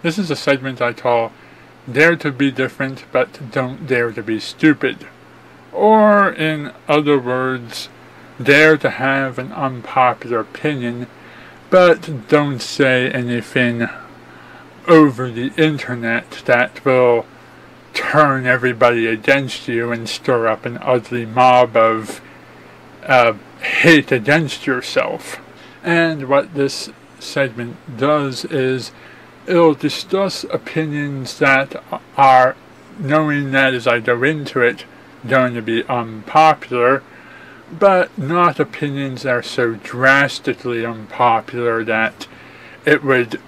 This is a segment I call Dare to be Different, but Don't Dare to be Stupid. Or, in other words, dare to have an unpopular opinion, but don't say anything over the internet that will turn everybody against you and stir up an ugly mob of hate against yourself. And what this segment does is it'll discuss opinions that are, knowing that as I go into it, going to be unpopular, but not opinions that are so drastically unpopular that it would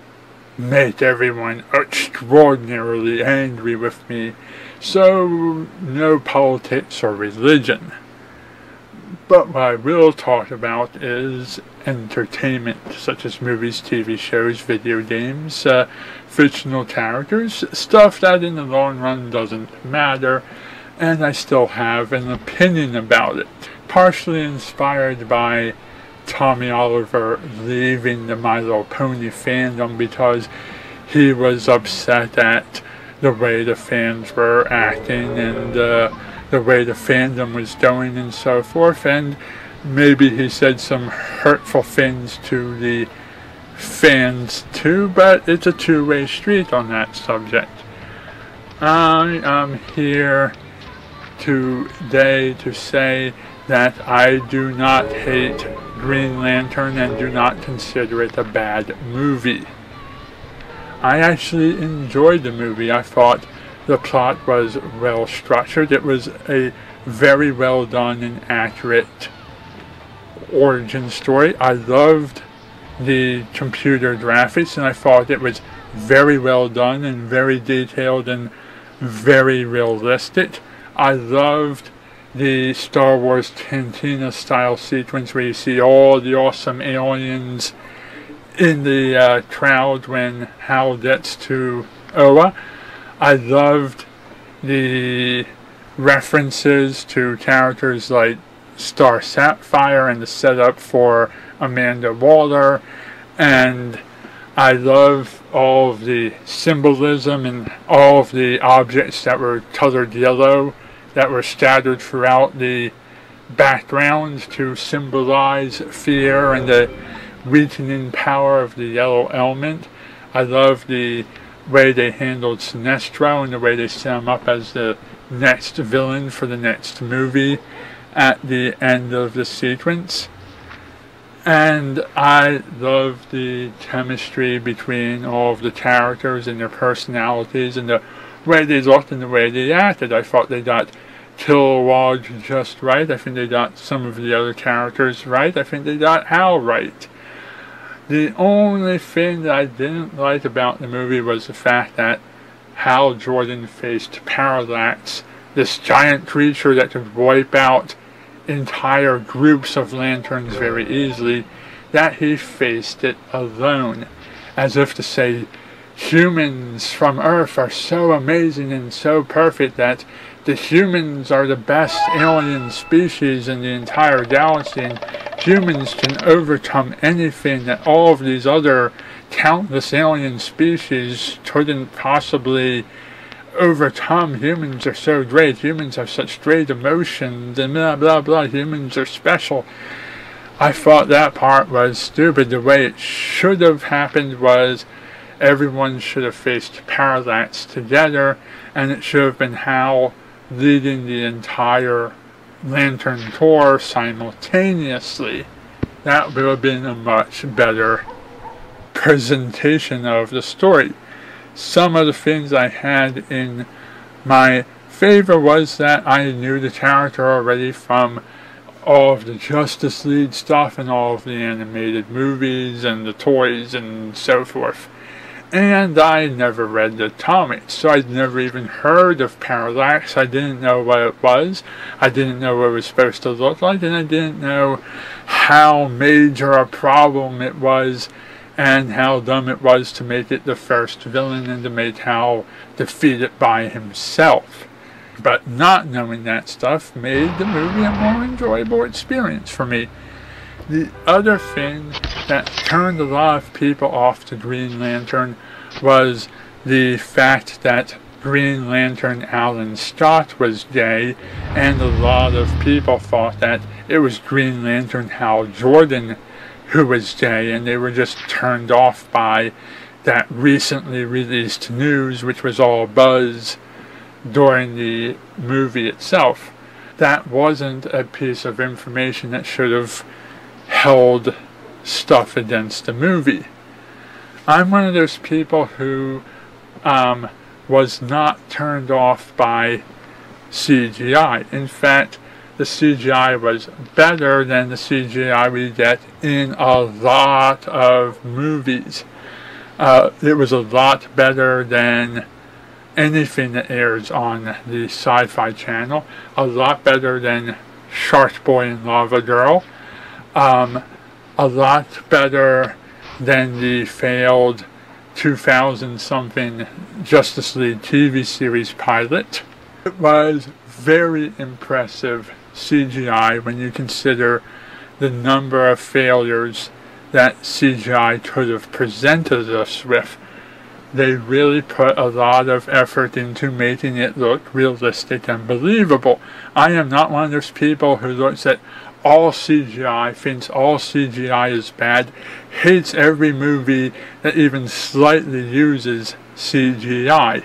make everyone extraordinarily angry with me. So, no politics or religion. But what I will talk about is entertainment, such as movies, TV shows, video games, fictional characters, stuff that in the long run doesn't matter, and I still have an opinion about it. Partially inspired by Tommy Oliver leaving the My Little Pony fandom because he was upset at the way the fans were acting and the way the fandom was going and so forth, and maybe he said some hurtful things to the fans too, but it's a two-way street on that subject. I am here today to say that I do not hate Green Lantern and do not consider it a bad movie. I actually enjoyed the movie. I thought the plot was well structured. It was a very well done and accurate origin story. I loved the computer graphics and I thought it was very well done and very detailed and very realistic. I loved the Star Wars Cantina style sequence where you see all the awesome aliens in the crowd when Hal gets to Oa. I loved the references to characters like Star Sapphire and the setup for Amanda Waller, and I love all of the symbolism and all of the objects that were colored yellow that were scattered throughout the background to symbolize fear and the weakening power of the yellow element. I love the way they handled Sinestro and the way they set him up as the next villain for the next movie at the end of the sequence. And I love the chemistry between all of the characters and their personalities and the way they looked and the way they acted. I thought they got Kilowog just right. I think they got some of the other characters right. I think they got Hal right. The only thing that I didn't like about the movie was the fact that Hal Jordan faced Parallax, this giant creature that could wipe out entire groups of lanterns very easily, that he faced it alone, as if to say, humans from Earth are so amazing and so perfect that the humans are the best alien species in the entire galaxy, and humans can overcome anything that all of these other countless alien species couldn't possibly overcome. Humans are so great, humans have such great emotions, and blah blah blah, humans are special. I thought that part was stupid. The way it should have happened was everyone should have faced Parallax together, and it should have been Hal leading the entire Lantern Corps simultaneously. That would have been a much better presentation of the story. Some of the things I had in my favor was that I knew the character already from all of the Justice League stuff and all of the animated movies and the toys and so forth. And I never read the comics, so I'd never even heard of Parallax. I didn't know what it was, I didn't know what it was supposed to look like, and I didn't know how major a problem it was and how dumb it was to make it the first villain and to make Hal defeat it by himself. But not knowing that stuff made the movie a more enjoyable experience for me. The other thing that turned a lot of people off to Green Lantern was the fact that Green Lantern Alan Stott was gay, and a lot of people thought that it was Green Lantern Hal Jordan who was gay, and they were just turned off by that recently released news, which was all buzz during the movie itself. That wasn't a piece of information that should have held stuff against the movie. I'm one of those people who was not turned off by CGI. In fact, the CGI was better than the CGI we get in a lot of movies. It was a lot better than anything that airs on the Sci-Fi Channel. A lot better than Shark Boy and Lava Girl. A lot better than the failed 2000-something Justice League TV series pilot. It was very impressive CGI when you consider the number of failures that CGI could have presented us with. They really put a lot of effort into making it look realistic and believable. I am not one of those people who looks at all CGI, thinks all CGI is bad, hates every movie that even slightly uses CGI.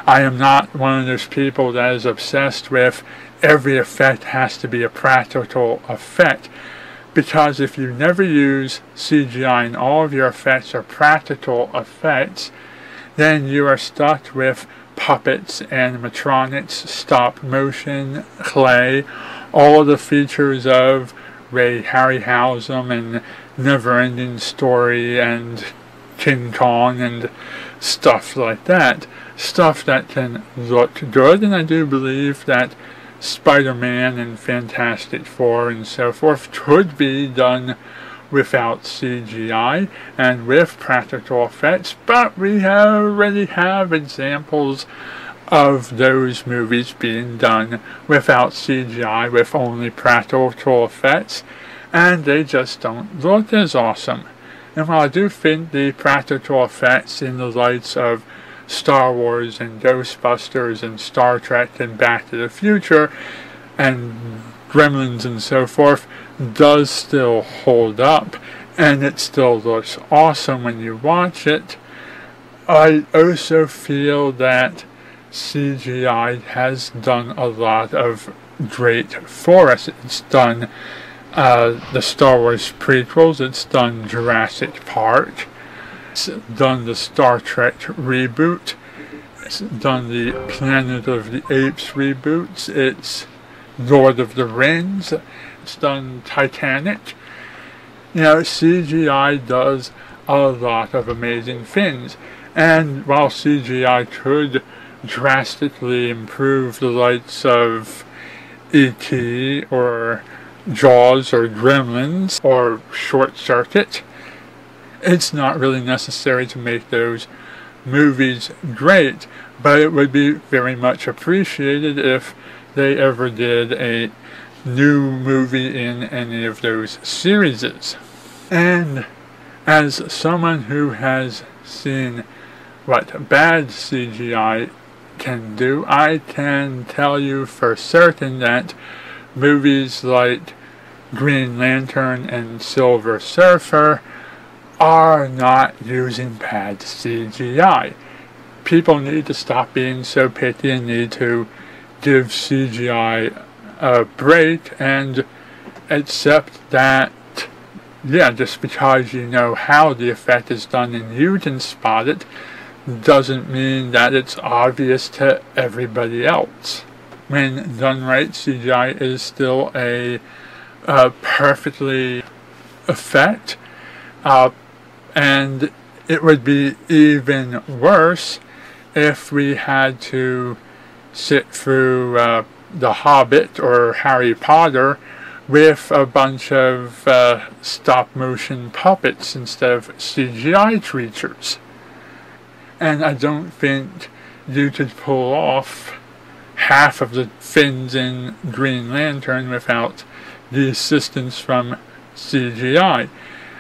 I am not one of those people that is obsessed with every effect has to be a practical effect. Because if you never use CGI and all of your effects are practical effects, then you are stuck with puppets, animatronics, stop motion, clay, all the features of Ray Harryhausen and Never-Ending Story and King Kong and stuff like that. Stuff that can look good, and I do believe that Spider-Man and Fantastic Four and so forth could be done without CGI and with practical effects, but we already have examples of those movies being done without CGI, with only practical effects, and they just don't look as awesome. And while I do think the practical effects in the lights of Star Wars and Ghostbusters and Star Trek and Back to the Future and Gremlins and so forth does still hold up, and it still looks awesome when you watch it, I also feel that CGI has done a lot of great for us. It's done the Star Wars prequels, it's done Jurassic Park, it's done the Star Trek reboot, it's done the Planet of the Apes reboots, it's Lord of the Rings, it's done Titanic. You know, CGI does a lot of amazing things, and while CGI could drastically improve the likes of E.T. or Jaws or Gremlins or Short Circuit, it's not really necessary to make those movies great, but it would be very much appreciated if they ever did a new movie in any of those series. And as someone who has seen what bad CGI can do, I can tell you for certain that movies like Green Lantern and Silver Surfer are not using bad CGI. People need to stop being so picky and need to give CGI a break and accept that, yeah, just because you know how the effect is done and you can spot it, doesn't mean that it's obvious to everybody else. When done right, CGI is still a perfectly effect, and it would be even worse if we had to sit through The Hobbit or Harry Potter with a bunch of stop-motion puppets instead of CGI creatures. And I don't think you could pull off half of the things in Green Lantern without the assistance from CGI.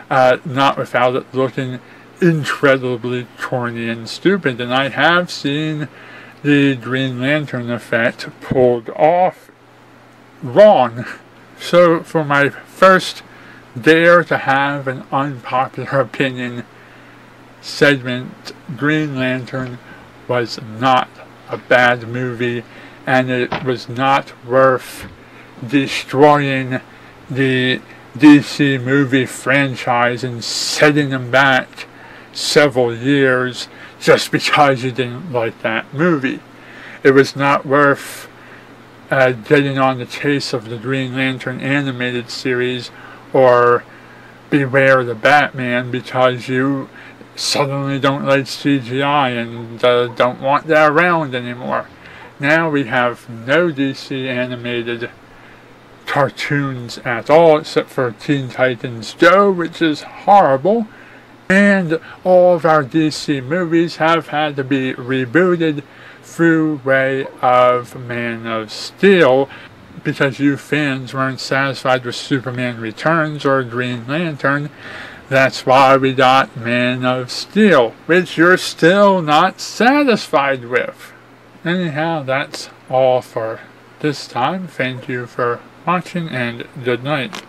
Not without it looking incredibly corny and stupid, and I have seen the Green Lantern effect pulled off wrong. So for my first Dare to Have an Unpopular Opinion segment, Green Lantern was not a bad movie, and it was not worth destroying the DC movie franchise and setting them back several years just because you didn't like that movie. It was not worth getting on the case of the Green Lantern animated series or Beware the Batman because you suddenly don't like CGI and don't want that around anymore. Now we have no DC animated cartoons at all except for Teen Titans Go, which is horrible, and all of our DC movies have had to be rebooted through way of Man of Steel because you fans weren't satisfied with Superman Returns or Green Lantern. That's why we got Man of Steel, which you're still not satisfied with. Anyhow, that's all for this time. Thank you for watching, and good night.